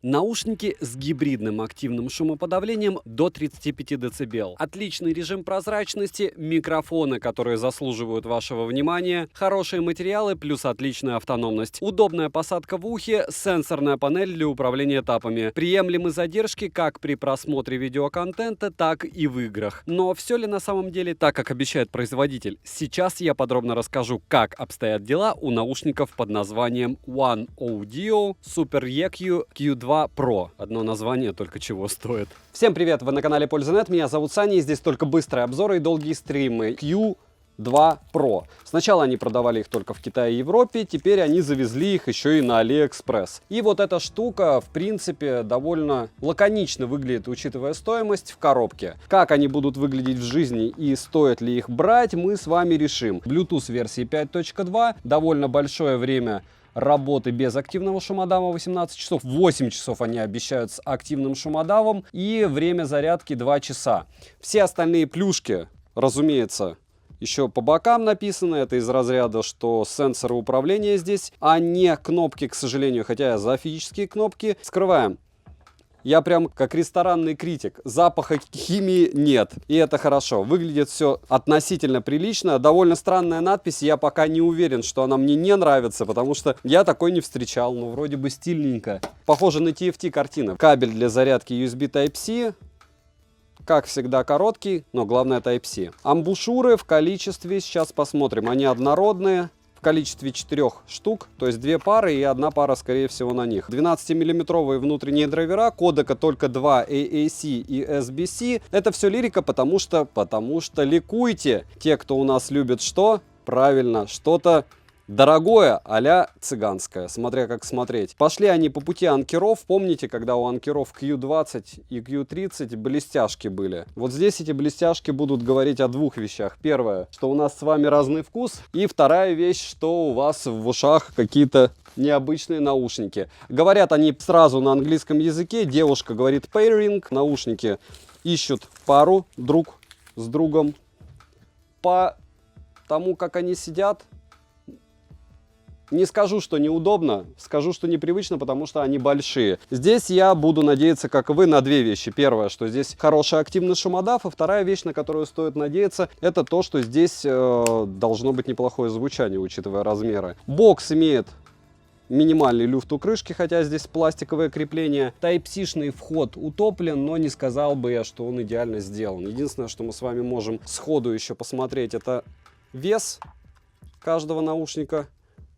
Наушники с гибридным активным шумоподавлением до 35 дБ. Отличный режим прозрачности, микрофоны, которые заслуживают вашего внимания, хорошие материалы плюс отличная автономность, удобная посадка в ухе, сенсорная панель для управления этапами, приемлемы задержки как при просмотре видеоконтента, так и в играх. Но все ли на самом деле так, как обещает производитель? Сейчас я подробно расскажу, как обстоят дела у наушников под названием One Audio Super EQ Q2 Pro. Одно название только чего стоит. Всем привет, вы на канале Польза.нет, меня зовут Саня, и здесь только быстрые обзоры и долгие стримы. Q2 Pro. Сначала они продавали их только в Китае и Европе, теперь они завезли их еще и на AliExpress. И вот эта штука, в принципе, довольно лаконично выглядит, учитывая стоимость в коробке. Как они будут выглядеть в жизни и стоит ли их брать, мы с вами решим. Bluetooth версии 5.2, довольно большое время работы без активного шумодава 18 часов, 8 часов они обещают с активным шумодавом, и время зарядки 2 часа. Все остальные плюшки, разумеется, еще по бокам написано, это из разряда, что сенсоры управления здесь, а не кнопки, к сожалению, хотя я за физические кнопки. Скрываем. Я прям как ресторанный критик. Запаха химии нет. И это хорошо. Выглядит все относительно прилично. Довольно странная надпись. Я пока не уверен, что она мне не нравится, потому что я такой не встречал. Ну, вроде бы стильненько. Похоже на TFT картина. Кабель для зарядки USB Type-C. Как всегда короткий, но главное Type-C. Амбушюры в количестве, сейчас посмотрим, они однородные. В количестве 4 штук, то есть 2 пары и 1 пара, скорее всего, на них. 12-миллиметровые внутренние драйвера, кодека только 2 AAC и SBC. Это все лирика, потому что ликуйте. Те, кто у нас любит что? Правильно, что-то дорогое, а-ля цыганское, смотря как смотреть. Пошли они по пути анкеров. Помните, когда у анкеров Q20 и Q30 блестяшки были? Вот здесь эти блестяшки будут говорить о двух вещах. Первое, что у нас с вами разный вкус. И вторая вещь, что у вас в ушах какие-то необычные наушники. Говорят они сразу на английском языке. Девушка говорит pairing. Наушники ищут пару друг с другом. По тому, как они сидят, не скажу, что неудобно, скажу, что непривычно, потому что они большие. Здесь я буду надеяться, как и вы, на две вещи. Первое, что здесь хороший активный шумодав, и вторая вещь, на которую стоит надеяться, это то, что здесь должно быть неплохое звучание, учитывая размеры. Бокс имеет минимальный люфт у крышки, хотя здесь пластиковое крепление. Type-C-шный вход утоплен, но не сказал бы я, что он идеально сделан. Единственное, что мы с вами можем сходу еще посмотреть, это вес каждого наушника.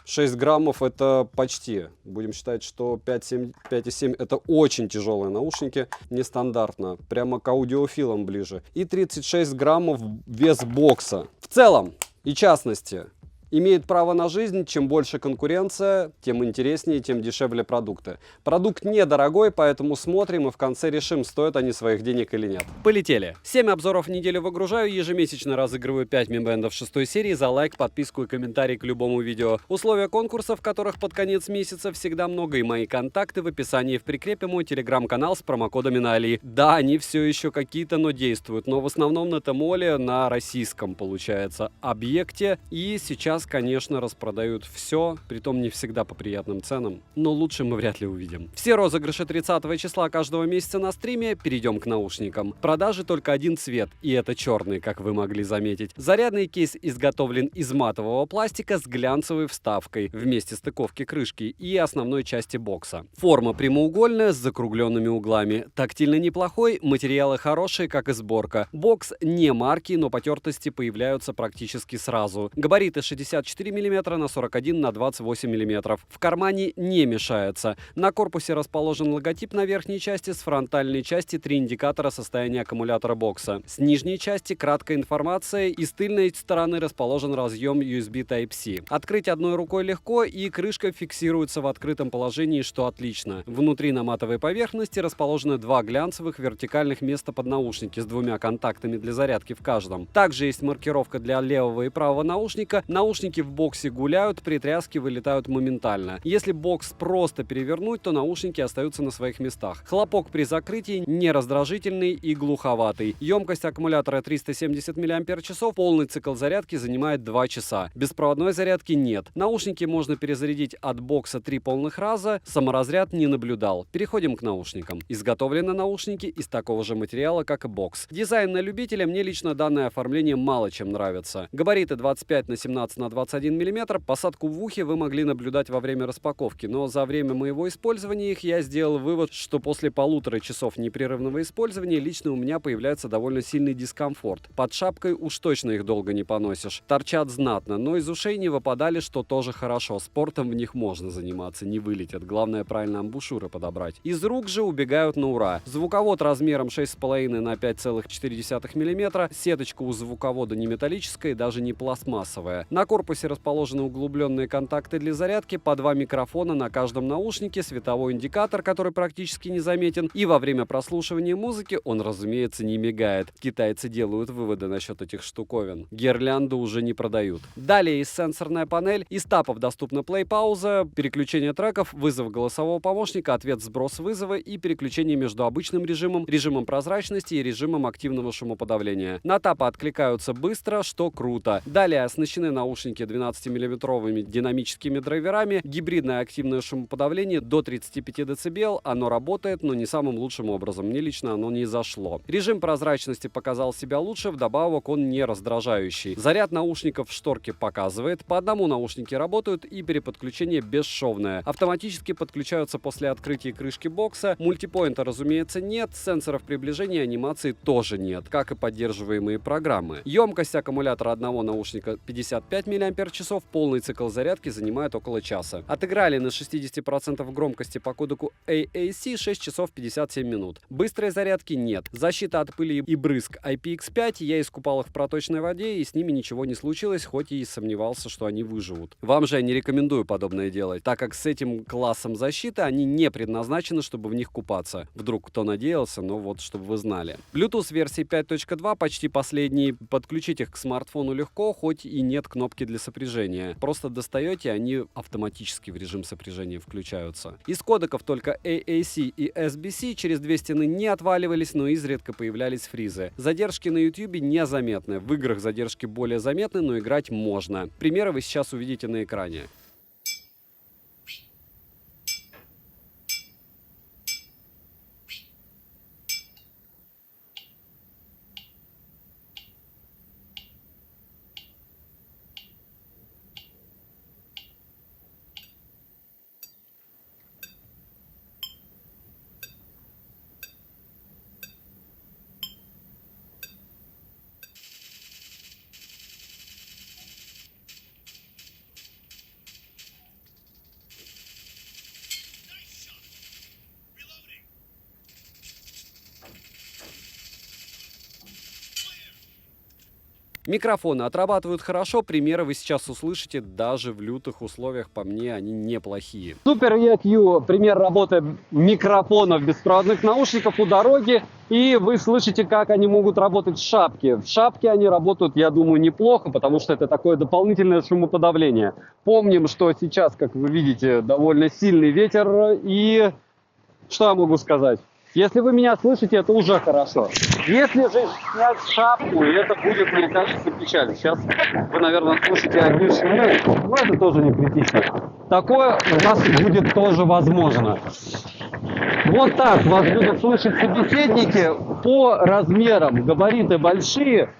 6 граммов это почти. Будем считать, что 5,7 это очень тяжелые наушники. Нестандартно. Прямо к аудиофилам ближе. И 36 граммов вес бокса. В целом и частности имеет право на жизнь. Чем больше конкуренция, тем интереснее, тем дешевле продукты. Продукт недорогой, поэтому смотрим и в конце решим, стоят они своих денег или нет. Полетели. 7 обзоров в неделю выгружаю, ежемесячно разыгрываю 5 мембендов 6 серии за лайк, подписку и комментарий к любому видео. Условия конкурса, в которых под конец месяца всегда много, и мои контакты в описании. В прикрепе мой телеграм-канал с промокодами на Али. Да, они все еще какие-то, но действуют, но в основном на Тмоле, на российском, получается, объекте. И сейчас, конечно, распродают все, притом не всегда по приятным ценам, но лучше мы вряд ли увидим. Все розыгрыши 30 числа каждого месяца на стриме. Перейдем к наушникам. В продаже только один цвет, и это черный, как вы могли заметить. Зарядный кейс изготовлен из матового пластика с глянцевой вставкой вместе стыковки крышки и основной части бокса. Форма прямоугольная с закругленными углами. Тактильно неплохой, материалы хорошие, как и сборка. Бокс не марки, но потертости появляются практически сразу. Габариты 64 мм на 41 на 28 мм. В кармане не мешается. На корпусе расположен логотип на верхней части, с фронтальной части 3 индикатора состояния аккумулятора бокса. С нижней части краткая информация, и с тыльной стороны расположен разъем USB Type-C. Открыть одной рукой легко, и крышка фиксируется в открытом положении, что отлично. Внутри на матовой поверхности расположены 2 глянцевых вертикальных места под наушники с 2 контактами для зарядки в каждом. Также есть маркировка для левого и правого наушника. Наушники Наушники в боксе гуляют, при тряске вылетают моментально. Если бокс просто перевернуть, то наушники остаются на своих местах. Хлопок при закрытии не раздражительный и глуховатый. Емкость аккумулятора 370 мАч, полный цикл зарядки занимает 2 часа. Беспроводной зарядки нет. Наушники можно перезарядить от бокса 3 полных раза, саморазряд не наблюдал. Переходим к наушникам. Изготовлены наушники из такого же материала, как и бокс. Дизайн на любителя, мне лично данное оформление мало чем нравится. Габариты 25 на 17 на 21 мм, посадку в ухе вы могли наблюдать во время распаковки, но за время моего использования их я сделал вывод, что после 1,5 часов непрерывного использования лично у меня появляется довольно сильный дискомфорт. Под шапкой уж точно их долго не поносишь. Торчат знатно, но из ушей не выпадали, что тоже хорошо. Спортом в них можно заниматься, не вылетят. Главное правильно амбушюры подобрать. Из рук же убегают на ура. Звуковод размером 6,5 на 5,4 мм. Сеточка у звуковода не металлическая, даже не пластмассовая. На корпусе расположены углубленные контакты для зарядки, по 2 микрофона на каждом наушнике, световой индикатор, который практически незаметен, и во время прослушивания музыки он, разумеется, не мигает. Китайцы делают выводы насчет этих штуковин. Гирлянду уже не продают. Далее есть сенсорная панель. Из тапов доступна плей-пауза, переключение треков, вызов голосового помощника, ответ, сброс вызова и переключение между обычным режимом, режимом прозрачности и режимом активного шумоподавления. На тапы откликаются быстро, что круто. Далее оснащены наушники 12-мм динамическими драйверами, гибридное активное шумоподавление до 35 дБ. Оно работает, но не самым лучшим образом. Мне лично оно не зашло. Режим прозрачности показал себя лучше, вдобавок он не раздражающий. Заряд наушников в шторке показывает. По одному наушники работают и переподключение бесшовное. Автоматически подключаются после открытия крышки бокса. Мультипоинта, разумеется, нет. Сенсоров приближения и анимации тоже нет, как и поддерживаемые программы. Емкость аккумулятора одного наушника 55 мАч, полный цикл зарядки занимает около часа. Отыграли на 60% громкости по кодеку AAC 6 часов 57 минут. Быстрой зарядки нет. Защита от пыли и брызг IPX5, я искупал их в проточной воде, и с ними ничего не случилось, хоть и сомневался, что они выживут. Вам же я не рекомендую подобное делать, так как с этим классом защиты они не предназначены, чтобы в них купаться. Вдруг кто надеялся, но вот чтобы вы знали. Bluetooth версии 5.2, почти последний. Подключить их к смартфону легко, хоть и нет кнопки для сопряжения. Просто достаете, они автоматически в режим сопряжения включаются. Из кодеков только AAC и SBC, через 2 стены не отваливались, но изредка появлялись фризы. Задержки на YouTube незаметны. В играх задержки более заметны, но играть можно. Примеры вы сейчас увидите на экране. Микрофоны отрабатывают хорошо, примеры вы сейчас услышите, даже в лютых условиях, по мне, они неплохие. Super EQ, пример работы микрофонов беспроводных наушников у дороги, и вы слышите, как они могут работать в шапке. В шапке они работают, я думаю, неплохо, потому что это такое дополнительное шумоподавление. Помним, что сейчас, как вы видите, довольно сильный ветер, и что я могу сказать? Если вы меня слышите, это уже хорошо. Если же снять шапку, это будет, мне кажется, печаль. Сейчас вы, наверное, слышите одни шумы, но это тоже не критично. Такое у нас будет тоже возможно. Вот так вас будут слышать собеседники по размерам. Габариты большие.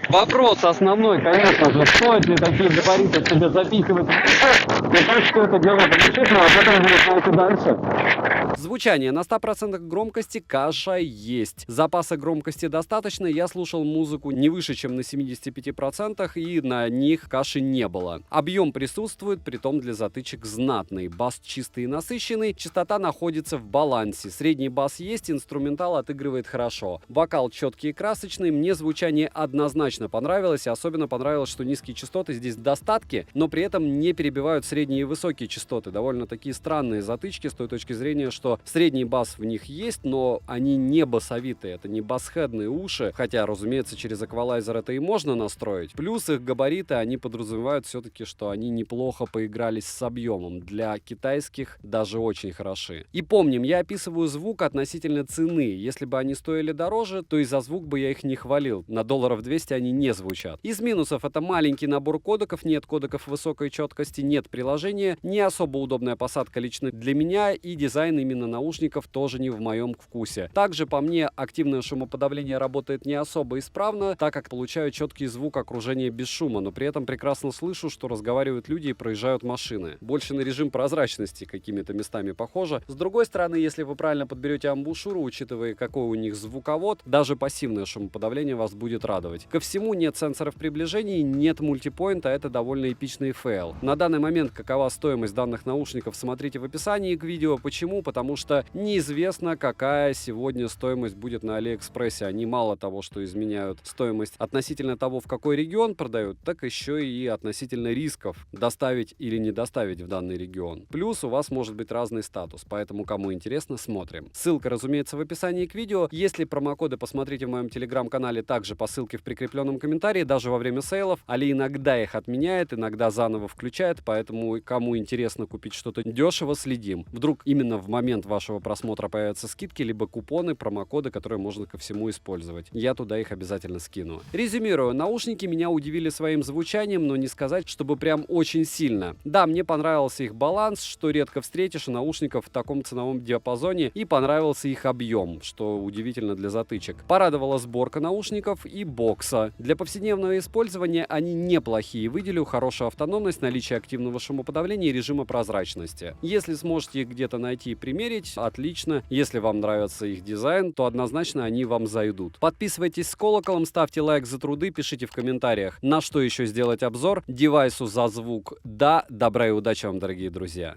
Вопрос основной, конечно же, стоит ли такие габариты себе запихивать? И как что это делать замечательно, об этом вы узнаете дальше. Звучание на 100% громкости каша есть. Запаса громкости достаточно, я слушал музыку не выше, чем на 75%, и на них каши не было. Объем присутствует, притом для затычек знатный. Бас чистый и насыщенный, частота находится в балансе. Средний бас есть, инструментал отыгрывает хорошо. Вокал четкий и красочный, мне звучание однозначно понравилось, и особенно понравилось, что низкие частоты здесь в достатке, но при этом не перебивают средние и высокие частоты. Довольно такие странные затычки с той точки зрения, что что средний бас в них есть, но они не басовитые, это не басхедные уши, хотя, разумеется, через эквалайзер это и можно настроить. Плюс их габариты, они подразумевают все-таки, что они неплохо поигрались с объемом. Для китайских даже очень хороши. И помним, я описываю звук относительно цены. Если бы они стоили дороже, то и за звук бы я их не хвалил. На $200 они не звучат. Из минусов это маленький набор кодеков, нет кодеков высокой четкости, нет приложения, не особо удобная посадка лично для меня, и дизайн именно наушников тоже не в моем вкусе. Также, по мне, активное шумоподавление работает не особо исправно, так как получаю четкий звук окружения без шума, но при этом прекрасно слышу, что разговаривают люди и проезжают машины. Больше на режим прозрачности какими-то местами похоже. С другой стороны, если вы правильно подберете амбушюру, учитывая, какой у них звуковод, даже пассивное шумоподавление вас будет радовать. Ко всему, нет сенсоров приближения, нет мультипоинта, это довольно эпичный фейл. На данный момент, какова стоимость данных наушников, смотрите в описании к видео. Почему? Потому что неизвестно, какая сегодня стоимость будет на Алиэкспрессе. Они мало того, что изменяют стоимость относительно того, в какой регион продают, так еще и относительно рисков доставить или не доставить в данный регион. Плюс у вас может быть разный статус, поэтому кому интересно, смотрим. Ссылка, разумеется, в описании к видео. Если промокоды, посмотрите в моем телеграм-канале, также по ссылке в прикрепленном комментарии, даже во время сейлов. Али иногда их отменяет, иногда заново включает, поэтому кому интересно купить что-то дешево, следим. Вдруг именно в момент вашего просмотра появятся скидки, либо купоны, промокоды, которые можно ко всему использовать. Я туда их обязательно скину. Резюмирую, наушники меня удивили своим звучанием, но не сказать, чтобы прям очень сильно. Да, мне понравился их баланс, что редко встретишь у наушников в таком ценовом диапазоне, и понравился их объем, что удивительно для затычек. Порадовала сборка наушников и бокса. Для повседневного использования они неплохие. Выделю хорошую автономность, наличие активного шумоподавления и режима прозрачности. Если сможете их где-то найти и примерить, отлично. Если вам нравится их дизайн, то однозначно они вам зайдут. Подписывайтесь с колоколом, ставьте лайк за труды, пишите в комментариях, на что еще сделать обзор. Девайсу за звук да. Добра и удачи вам, дорогие друзья.